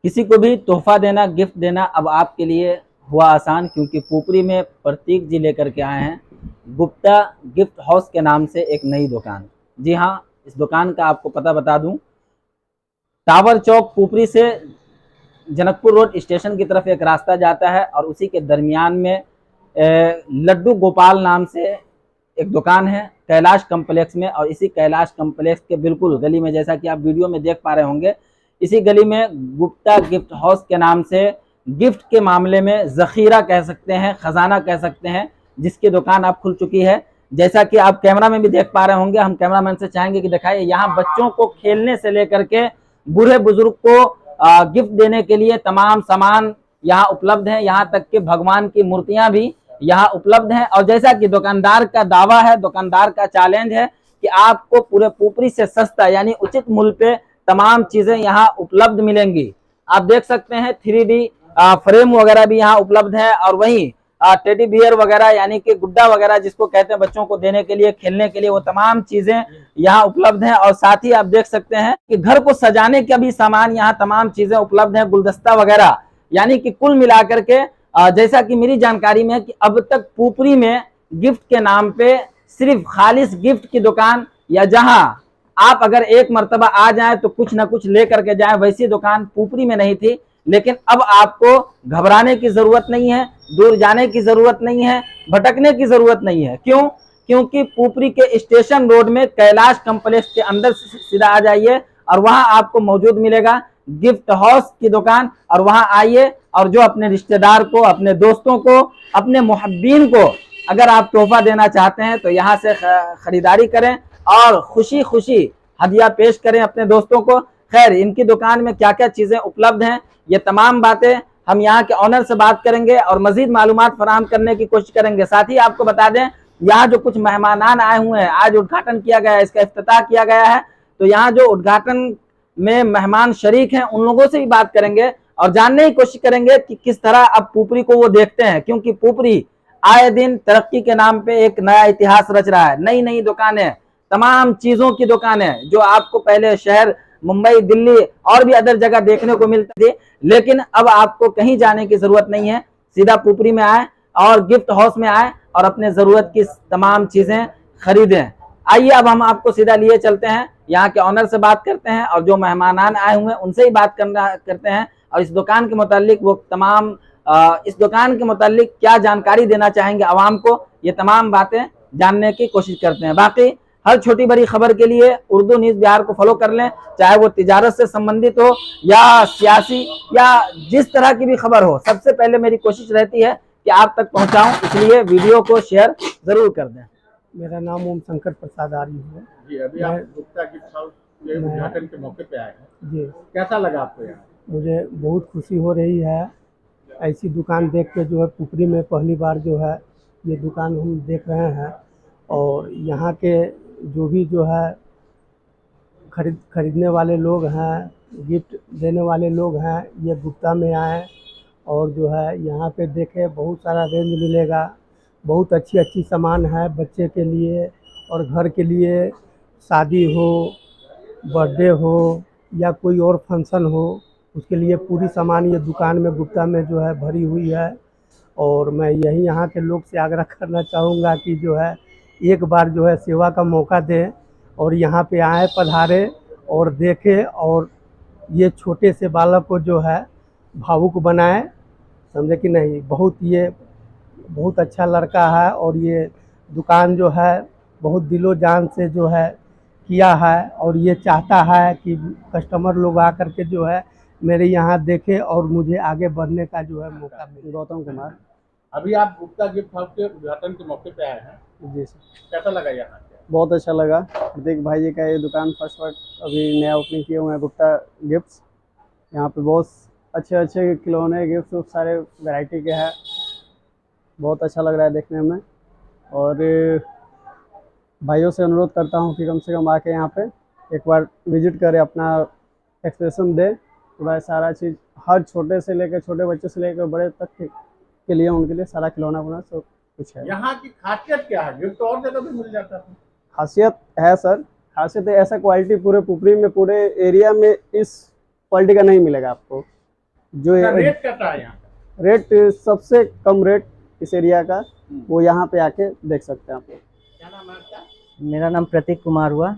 किसी को भी तोहफा देना, गिफ्ट देना अब आपके लिए हुआ आसान, क्योंकि पुपरी में प्रतीक जी लेकर के आए हैं गुप्ता गिफ्ट हाउस के नाम से एक नई दुकान। जी हाँ, इस दुकान का आपको पता बता दूं, टावर चौक पुपरी से जनकपुर रोड स्टेशन की तरफ एक रास्ता जाता है और उसी के दरमियान में लड्डू गोपाल नाम से एक दुकान है कैलाश कम्प्लेक्स में। और इसी कैलाश कम्प्लेक्स के बिल्कुल गली में, जैसा कि आप वीडियो में देख पा रहे होंगे, इसी गली में गुप्ता गिफ्ट हाउस के नाम से गिफ्ट के मामले में जखीरा कह सकते हैं, खजाना कह सकते हैं, जिसकी दुकान अब खुल चुकी है। जैसा कि आप कैमरा में भी देख पा रहे होंगे, हम कैमरामैन से चाहेंगे कि दिखाइए, यहाँ बच्चों को खेलने से लेकर के बूढ़े बुजुर्ग को गिफ्ट देने के लिए तमाम सामान यहाँ उपलब्ध है। यहाँ तक कि भगवान की मूर्तियां भी यहाँ उपलब्ध हैं। और जैसा कि दुकानदार का दावा है, दुकानदार का चैलेंज है कि आपको पूरे पुपरी से सस्ता यानी उचित मूल्य पे तमाम चीजें यहाँ उपलब्ध मिलेंगी। आप देख सकते हैं 3D फ्रेम वगैरह भी यहाँ उपलब्ध है, और वहीं टेडी बियर वगैरह यानी कि गुड्डा वगैरह जिसको कहते हैं बच्चों को देने के लिए, खेलने के लिए, वो तमाम चीजें यहाँ उपलब्ध हैं। और साथ ही आप देख सकते हैं कि घर को सजाने का भी सामान यहाँ तमाम चीजें उपलब्ध है, गुलदस्ता वगैरह। यानी कि कुल मिलाकर के जैसा कि मेरी जानकारी में है कि अब तक पुपरी में गिफ्ट के नाम पे सिर्फ खालिस गिफ्ट की दुकान, या जहां आप अगर एक मर्तबा आ जाए तो कुछ ना कुछ लेकर के जाए, वैसी दुकान पुपरी में नहीं थी। लेकिन अब आपको घबराने की जरूरत नहीं है, दूर जाने की जरूरत नहीं है, भटकने की जरूरत नहीं है। क्यों? क्योंकि पुपरी के स्टेशन रोड में कैलाश कम्प्लेक्स के अंदर सीधा आ जाइए और वहां आपको मौजूद मिलेगा गिफ्ट हाउस की दुकान। और वहां आइए और जो अपने रिश्तेदार को, अपने दोस्तों को, अपने मुहब्बीन को अगर आप तोहफा देना चाहते हैं तो यहाँ से खरीदारी करें और खुशी खुशी हदिया पेश करें अपने दोस्तों को। खैर, इनकी दुकान में क्या क्या चीजें उपलब्ध हैं, ये तमाम बातें हम यहाँ के ऑनर से बात करेंगे और मजीद मालूमात फराहम करने की कोशिश करेंगे। साथ ही आपको बता दें, यहाँ जो कुछ मेहमान आए हुए हैं, आज उद्घाटन किया गया है, इसका इफ्तिताह किया गया है, तो यहाँ जो उद्घाटन में मेहमान शरीक हैं उन लोगों से भी बात करेंगे और जानने की कोशिश करेंगे कि किस तरह अब पुपरी को वो देखते हैं। क्योंकि पुपरी आए दिन तरक्की के नाम पे एक नया इतिहास रच रहा है। नई नई दुकानें, तमाम चीजों की दुकानें जो आपको पहले शहर मुंबई, दिल्ली और भी अदर जगह देखने को मिलती थी, लेकिन अब आपको कहीं जाने की जरूरत नहीं है। सीधा पुपरी में आए और गिफ्ट हाउस में आए और अपने जरूरत की तमाम चीजें खरीदें। आइए अब हम आपको सीधा लिए चलते हैं, यहाँ के ऑनर से बात करते हैं और जो मेहमान आए हुए हैं उनसे ही बात करते हैं और इस दुकान के मुतालिक वो तमाम इस दुकान के मुतालिक क्या जानकारी देना चाहेंगे आवाम को, ये तमाम बातें जानने की कोशिश करते हैं। बाकी हर छोटी बड़ी खबर के लिए उर्दू न्यूज़ बिहार को फॉलो कर लें, चाहे वो तिजारत से संबंधित हो या सियासी या जिस तरह की भी खबर हो, सबसे पहले मेरी कोशिश रहती है कि आप तक पहुंचाऊं, इसलिए वीडियो को शेयर जरूर कर दें। मेरा नाम ओम शंकर प्रसाद आर्य है जी। अभी आप गुप्ता गिफ्ट हाउस के उद्घाटन के मौके पे आए हैं जी। कैसा लगा आपको यहाँ? मुझे बहुत खुशी हो रही है, ऐसी दुकान देख के जो है पुपरी में पहली बार जो है ये दुकान हम देख रहे हैं। और यहाँ के जो भी जो है खरीदने वाले लोग हैं, गिफ्ट देने वाले लोग हैं, ये गुप्ता में आए और जो है यहाँ पे देखे बहुत सारा रेंज मिलेगा, बहुत अच्छी अच्छी सामान है बच्चे के लिए और घर के लिए, शादी हो, बर्थडे हो या कोई और फंक्शन हो, उसके लिए पूरी सामान ये दुकान में गुप्ता में जो है भरी हुई है। और मैं यही यहाँ के लोग से आग्रह करना चाहूँगा कि जो है एक बार जो है सेवा का मौका दें और यहाँ पे आए, पधारे और देखें और ये छोटे से बालक को जो है भावुक बनाए, समझे कि नहीं। बहुत अच्छा लड़का है और ये दुकान जो है बहुत दिलो जान से जो है किया है और ये चाहता है कि कस्टमर लोग आकर के जो है मेरे यहाँ देखे और मुझे आगे बढ़ने का जो है मौका मिले। गौतम कुमार। अभी आप गुप्ता गिफ्ट हाउस के उद्घाटन के मौके पे आए हैं जी सर, कैसा लगा यहाँ? बहुत अच्छा लगा। प्रतीक भाई जी का ये दुकान फर्स्ट अभी नया ओपनिंग किए हुए हैं गुप्ता गिफ्ट्स। यहाँ पे बहुत अच्छे अच्छे खिलौने, गिफ्ट सारे वैरायटी के हैं, बहुत अच्छा लग रहा है देखने में। और भाइयों से अनुरोध करता हूँ कि कम से कम आके यहाँ पे एक बार विजिट करें, अपना एक्सप्रेशन दे। पूरा सारा चीज़ हर छोटे से लेकर, छोटे बच्चे से लेकर बड़े तक के लिए, उनके लिए सारा खिलौना वुलौना सब कुछ है। यहाँ की खासियत क्या है? गिफ्ट और जगह भी मिल जाता है। खासियत है सर, खासियत है ऐसा क्वालिटी पूरे पुपरी में, पूरे एरिया में इस क्वालिटी का नहीं मिलेगा आपको। जो रेट क्या है यहाँ का? रेट सबसे कम रेट इस एरिया का, वो यहाँ पे आके देख सकते हैं आप। क्या नाम है आपका? मेरा नाम प्रतीक कुमार हुआ।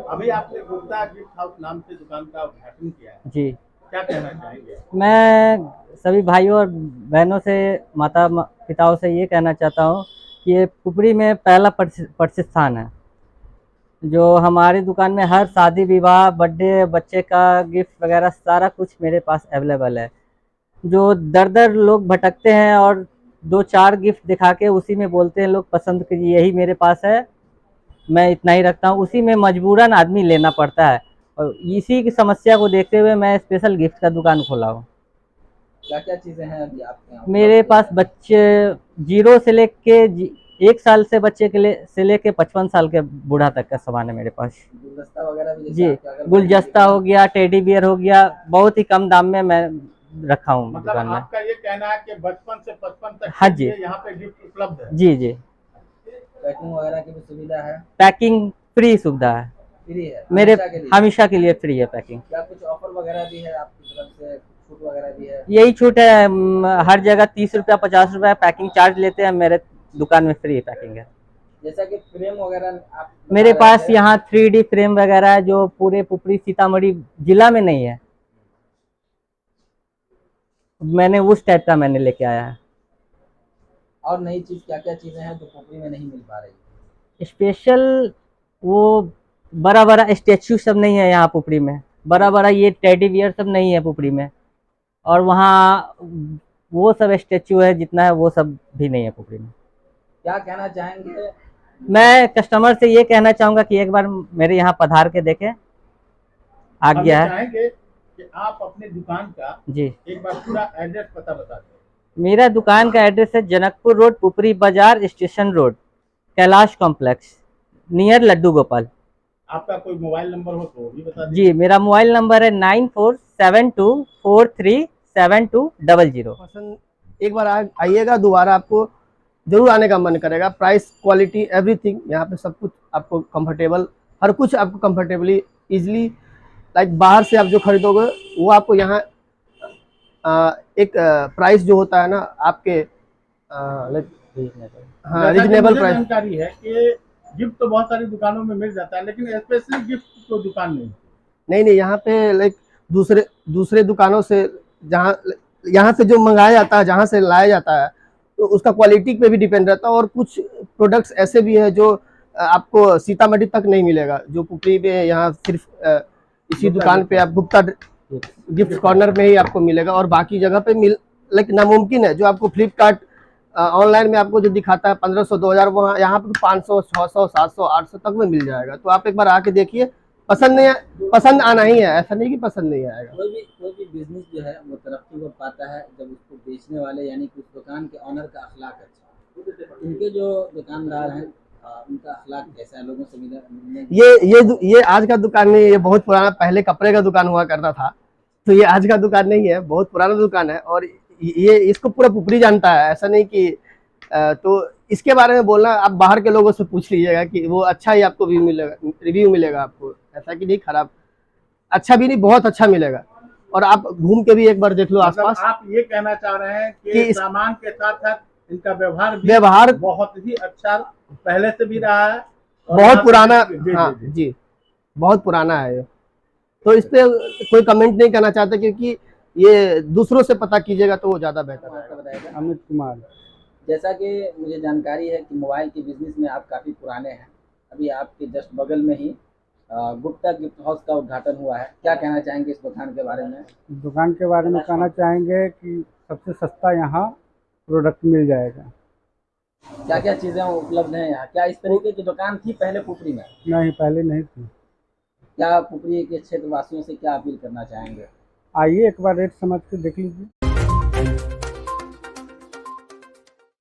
अभी आपने गुप्ता गिफ्ट हाउस नाम से दुकान का उद्घाटन किया है, जी, क्या कहना चाहेंगे? मैं सभी भाइयों और बहनों से, पिताओं से ये कहना चाहता हूँ कि ये पुपरी में पहला प्रतिष्ठान है जो हमारी दुकान में हर शादी विवाह, बर्थडे, बच्चे का गिफ्ट वगैरह सारा कुछ मेरे पास अवेलेबल है। जो दर दर लोग भटकते हैं और 2-4 गिफ्ट दिखा के उसी में बोलते हैं लोग पसंद कीजिए, यही मेरे पास है, मैं इतना ही रखता हूँ, उसी में मजबूरन आदमी लेना पड़ता है। और इसी की समस्या को देखते हुए मैं स्पेशल गिफ्ट का दुकान खोला हूँ। क्या क्या चीज़ें हैं अभी आपके यहाँ? मेरे पास बच्चे 0 से लेके 1 साल से बच्चे के लिए से लेके 55 साल के बूढ़ा तक का सामान है मेरे पास। गुलदस्ता वगैरह भी, जी, जैसे अगर गुलदस्ता हो गया, टेडी बियर हो गया, बहुत ही कम दाम में मैं रखा हूँ मतलब दुकान में। आपका ये कहना है कि बचपन से 55 तक हाँ के जी। लिए यहाँ पे गिफ्ट उपलब्ध है? जी जी, पैकिंग वगैरह की भी सुविधा है? पैकिंग फ्री सुविधा है फ्री है मेरे, हमेशा के लिए? हमेशा के लिए फ्री है पैकिंग। क्या कुछ ऑफर वगैरह भी है आपकी तरफ से, छूट वगैरह भी है? यही छूट है, हर जगह 30 रुपया 50 रुपया पैकिंग चार्ज लेते हैं, मेरे दुकान में फ्री पैकिंग है। जैसा कि फ्रेम वगैरह आप मेरे बता रहे पास थे, यहाँ 3D फ्रेम वगैरह है जो पूरे पुपरी सीतामढ़ी जिला में नहीं है, मैंने उस टाइप का मैंने लेके आया है। और नई चीज क्या क्या चीजें हैं जो पुपरी में नहीं मिल पा रही? स्पेशल वो बड़ा बड़ा स्टैचू सब नहीं है यहाँ पुपरी में, बड़ा बड़ा ये टेडी बियर सब नहीं है पुपरी में, और वहाँ वो सब स्टैचू है जितना है वो सब भी नहीं है पुपरी में। क्या कहना चाहेंगे? मैं कस्टमर से ये कहना चाहूँगा कि एक बार मेरे यहाँ पधार के देखें, हम ये आज्ञा है चाहेंगे कि आप अपनी दुकान का जी। एक बार पूरा एड्रेस पता बता दें। मेरा दुकान का एड्रेस है Janakpur road, Pupri Bazar, station road, Kailash complex, near Laddu Gopal. आपका कोई मोबाइल नंबर हो तो वो भी बता दें। जी, मेरा मोबाइल नंबर है 9472437200। पसंद एक बार आइएगा, दोबारा आपको जरूर आने का मन करेगा। प्राइस, क्वालिटी, एवरीथिंग यहाँ पे सब कुछ आपको कंफर्टेबल, हर कुछ आपको कंफर्टेबली इजीली, लाइक बाहर से आप जो खरीदोगे वो आपको यहाँ एक प्राइस जो होता है ना आपके लाइक हाँ जैसा कि रीजनेबल मुझे प्राइस। जानकारी है कि गिफ्ट तो बहुत सारी दुकानों में मिल जाता है, लेकिन स्पेशली गिफ्ट तो दुकान नहीं। नहीं, यहाँ पे लाइक दूसरे दुकानों से, यहाँ से जो मंगाया जाता है, जहाँ से लाया जाता है, तो उसका क्वालिटी पे भी डिपेंड रहता है। और कुछ प्रोडक्ट्स ऐसे भी है जो आपको सीतामढ़ी तक नहीं मिलेगा, जो पुपरी में यहाँ सिर्फ इसी दुकान पे आप गुप्ता गिफ्ट कॉर्नर में ही आपको मिलेगा, और बाकी जगह पे लाइक नामुमकिन है। जो आपको फ्लिपकार्ट ऑनलाइन में आपको जो दिखाता है 1500 2000, वहाँ यहाँ पे 500 600 700 800 तक में मिल जाएगा। तो आप एक बार आके देखिए, पसंद आना ही है, ऐसा नहीं कि पसंद नहीं आएगा। कोई भी बिजनेस जो है वो तरक्की को पाता है जब उसको बेचने वाले यानी कि उस दुकान के ऑनर का अखलाक अच्छा है। इनके जो दुकानदार हैं उनका अखलाक कैसा है, लोगों से मिलने? ये आज का दुकान नहीं है, ये बहुत पुराना, पहले कपड़े का दुकान हुआ करता था। तो ये आज का दुकान नहीं है, बहुत पुराना दुकान है, और ये इसको पूरा पुपरी जानता है, ऐसा नहीं कि तो इसके बारे में बोलना आप बाहर के लोगों से पूछ लीजिएगा कि वो अच्छा ही आपको रिव्यू मिलेगा आपको, ऐसा कि नहीं खराब, अच्छा भी नहीं, बहुत अच्छा मिलेगा। और आप घूम के भी एक बार देख लो मतलब आसपास। आप ये कहना चाह रहे हैं कि सामान के साथ साथ इनका व्यवहार बहुत ही अच्छा पहले से भी रहा है, बहुत पुराना। हाँ जी, बहुत पुराना है ये। तो इस पे कोई कमेंट नहीं करना चाहता, क्योंकि ये दूसरों से पता कीजिएगा तो वो ज्यादा बेहतर आपका रहेगा। बताएगा? अमित कुमार। जैसा कि मुझे जानकारी है कि मोबाइल के बिजनेस में आप काफ़ी पुराने हैं, अभी आपके जस्ट बगल में ही गुप्ता गिफ्ट हाउस का उद्घाटन हुआ है, क्या कहना चाहेंगे इस दुकान के बारे में? दुकान के बारे में कहना चाहेंगे कि सबसे सस्ता यहाँ प्रोडक्ट मिल जाएगा। क्या क्या चीज़ें उपलब्ध हैं यहाँ? क्या इस तरीके की दुकान थी पहले पुपरी में? नहीं, पहले नहीं थी। क्या पुपरी के क्षेत्रवासियों से क्या अपील करना चाहेंगे? आइए एक बार रेट समझ के देख लीजिए।